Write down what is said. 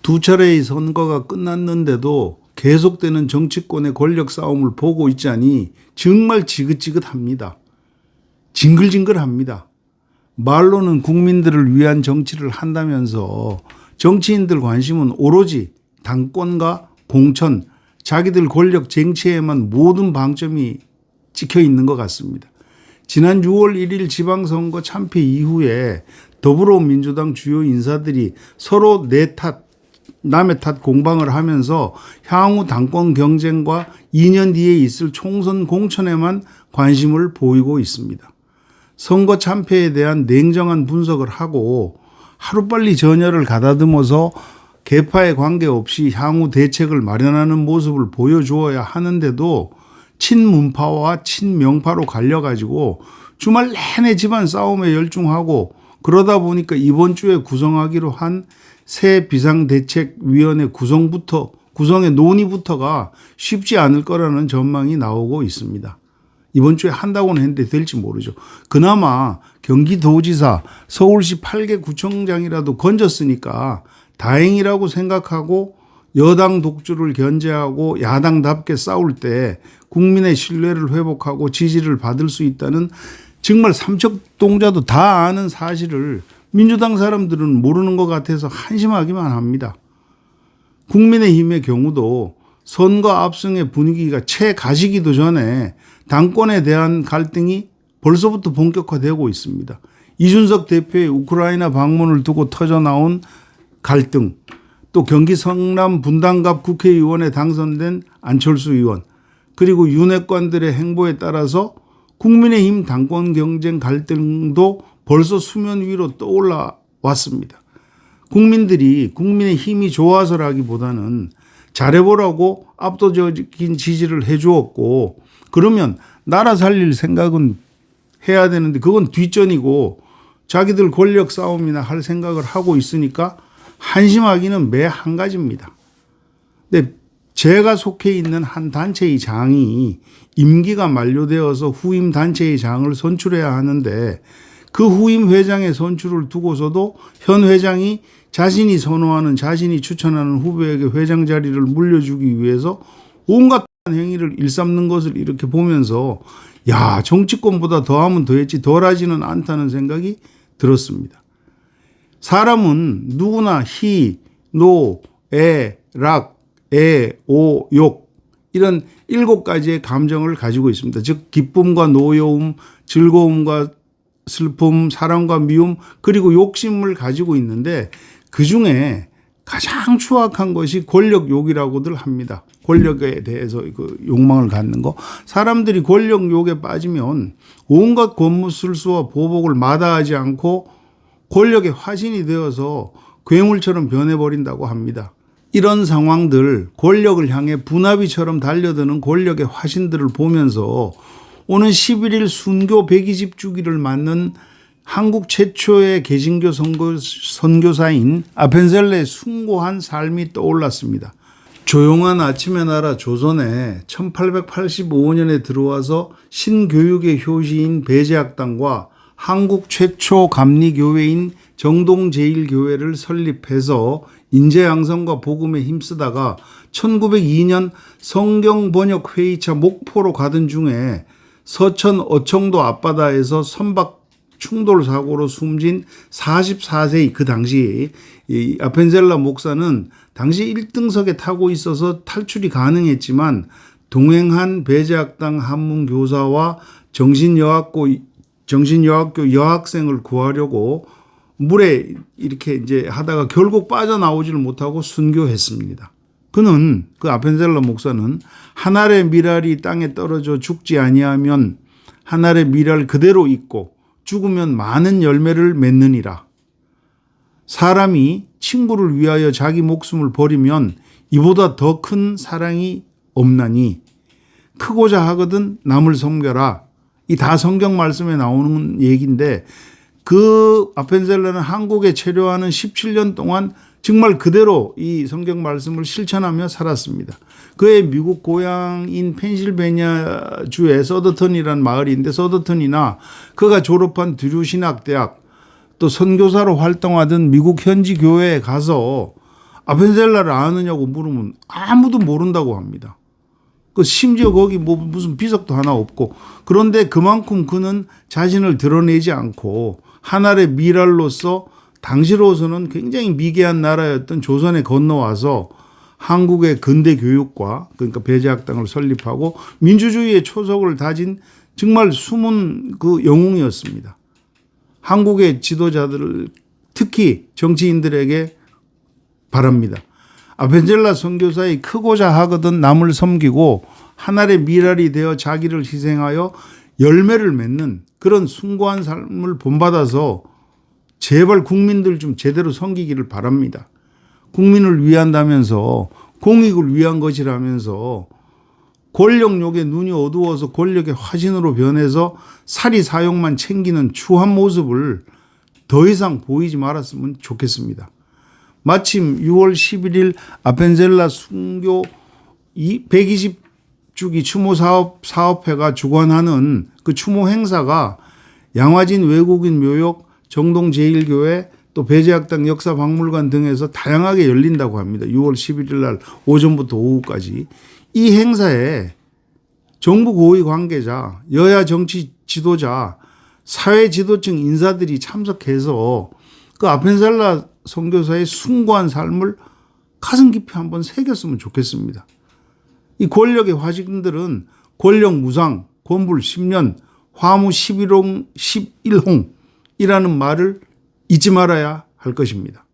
두 차례의 선거가 끝났는데도 계속되는 정치권의 권력 싸움을 보고 있자니 정말 지긋지긋합니다. 징글징글합니다. 말로는 국민들을 위한 정치를 한다면서 정치인들 관심은 오로지 당권과 공천, 자기들 권력 쟁취에만 모든 방점이 찍혀 있는 것 같습니다. 지난 6월 1일 지방선거 참패 이후에 더불어민주당 주요 인사들이 서로 내 탓, 남의 탓 공방을 하면서 향후 당권 경쟁과 2년 뒤에 있을 총선 공천에만 관심을 보이고 있습니다. 선거 참패에 대한 냉정한 분석을 하고 하루빨리 전열을 가다듬어서 계파에 관계없이 향후 대책을 마련하는 모습을 보여주어야 하는데도 친문파와 친명파로 갈려가지고 주말 내내 집안 싸움에 열중하고 그러다 보니까 이번 주에 구성하기로 한 새 비상대책위원회 구성의 논의부터가 쉽지 않을 거라는 전망이 나오고 있습니다. 이번 주에 한다고는 했는데 될지 모르죠. 그나마 경기도지사, 서울시 8개 구청장이라도 건졌으니까 다행이라고 생각하고 여당 독주를 견제하고 야당답게 싸울 때 국민의 신뢰를 회복하고 지지를 받을 수 있다는 정말 삼척동자도 다 아는 사실을 민주당 사람들은 모르는 것 같아서 한심하기만 합니다. 국민의힘의 경우도 선거 압승의 분위기가 채 가시기도 전에 당권에 대한 갈등이 벌써부터 본격화되고 있습니다. 이준석 대표의 우크라이나 방문을 두고 터져나온 갈등, 또 경기 성남 분당갑 국회의원에 당선된 안철수 의원, 그리고 윤핵관들의 행보에 따라서 국민의힘 당권 경쟁 갈등도 벌써 수면 위로 떠올라 왔습니다. 국민들이 국민의힘이 좋아서라기보다는 잘해보라고 압도적인 지지를 해주었고 그러면 나라 살릴 생각은 해야 되는데 그건 뒷전이고 자기들 권력 싸움이나 할 생각을 하고 있으니까 한심하기는 매 한 가지입니다. 근데 제가 속해 있는 한 단체의 장이 임기가 만료되어서 후임 단체의 장을 선출해야 하는데 그 후임 회장의 선출을 두고서도 현 회장이 자신이 선호하는 자신이 추천하는 후보에게 회장 자리를 물려주기 위해서 온갖 행위를 일삼는 것을 이렇게 보면서 야, 정치권보다 더하면 더했지 덜하지는 않다는 생각이 들었습니다. 사람은 누구나 희, 노, 애, 락, 애, 오, 욕 이런 7가지의 감정을 가지고 있습니다. 즉 기쁨과 노여움, 즐거움과 슬픔, 사랑과 미움 그리고 욕심을 가지고 있는데 그중에 가장 추악한 것이 권력욕이라고들 합니다. 권력에 대해서 그 욕망을 갖는 거. 사람들이 권력욕에 빠지면 온갖 권무술수와 보복을 마다하지 않고 권력의 화신이 되어서 괴물처럼 변해버린다고 합니다. 이런 상황들, 권력을 향해 분화비처럼 달려드는 권력의 화신들을 보면서 오는 11일 순교 120주기를 맞는 한국 최초의 개신교 선교사인 아펜셀레의 숭고한 삶이 떠올랐습니다. 조용한 아침의 나라 조선에 1885년에 들어와서 신교육의 효시인 배제학당과 한국 최초 감리교회인 정동제일교회를 설립해서 인재양성과 복음에 힘쓰다가 1902년 성경번역회의차 목포로 가던 중에 서천 어청도 앞바다에서 선박 충돌 사고로 숨진 44세의 그 당시 이 아펜셀라 목사는 당시 1등석에 타고 있어서 탈출이 가능했지만 동행한 배제학당 한문 교사와 정신여학교 여학생을 구하려고 물에 이렇게 이제 하다가 결국 빠져나오지를 못하고 순교했습니다. 그 아펜셀라 목사는 한 알의 밀알이 땅에 떨어져 죽지 아니하면 한 알의 밀알 그대로 있고 죽으면 많은 열매를 맺느니라. 사람이 친구를 위하여 자기 목숨을 버리면 이보다 더 큰 사랑이 없나니 크고자 하거든 남을 섬겨라. 이 다 성경 말씀에 나오는 얘기인데 그 아펜셀라는 한국에 체류하는 17년 동안 정말 그대로 이 성경 말씀을 실천하며 살았습니다. 그의 미국 고향인 펜실베니아주의 서더턴이라는 마을인데 서더턴이나 그가 졸업한 드류 신학대학 또 선교사로 활동하던 미국 현지 교회에 가서 아펜셀라를 아느냐고 물으면 아무도 모른다고 합니다. 그 심지어 거기 뭐 무슨 비석도 하나 없고, 그런데 그만큼 그는 자신을 드러내지 않고 한 알의 미랄로서 당시로서는 굉장히 미개한 나라였던 조선에 건너와서 한국의 근대 교육과, 그러니까 배제학당을 설립하고 민주주의의 초석을 다진 정말 숨은 그 영웅이었습니다. 한국의 지도자들을, 특히 정치인들에게 바랍니다. 아펜젤라 선교사의 크고자 하거든 남을 섬기고 한 알의 미랄이 되어 자기를 희생하여 열매를 맺는 그런 숭고한 삶을 본받아서 제발 국민들 좀 제대로 섬기기를 바랍니다. 국민을 위한다면서, 공익을 위한 것이라면서 권력욕에 눈이 어두워서 권력의 화신으로 변해서 사리 사욕만 챙기는 추한 모습을 더 이상 보이지 말았으면 좋겠습니다. 마침 6월 11일 아펜젤라 순교 120주기 추모 사업회가 주관하는 그 추모 행사가 양화진 외국인 묘역, 정동 제1교회, 또 배제학당 역사박물관 등에서 다양하게 열린다고 합니다. 6월 11일 날 오전부터 오후까지. 이 행사에 정부 고위 관계자, 여야 정치 지도자, 사회 지도층 인사들이 참석해서 그 아펜셀라 선교사의 숭고한 삶을 가슴 깊이 한번 새겼으면 좋겠습니다. 이 권력의 화신들은 권력 무상, 권불 10년, 화무 11홍이라는 말을 잊지 말아야 할 것입니다.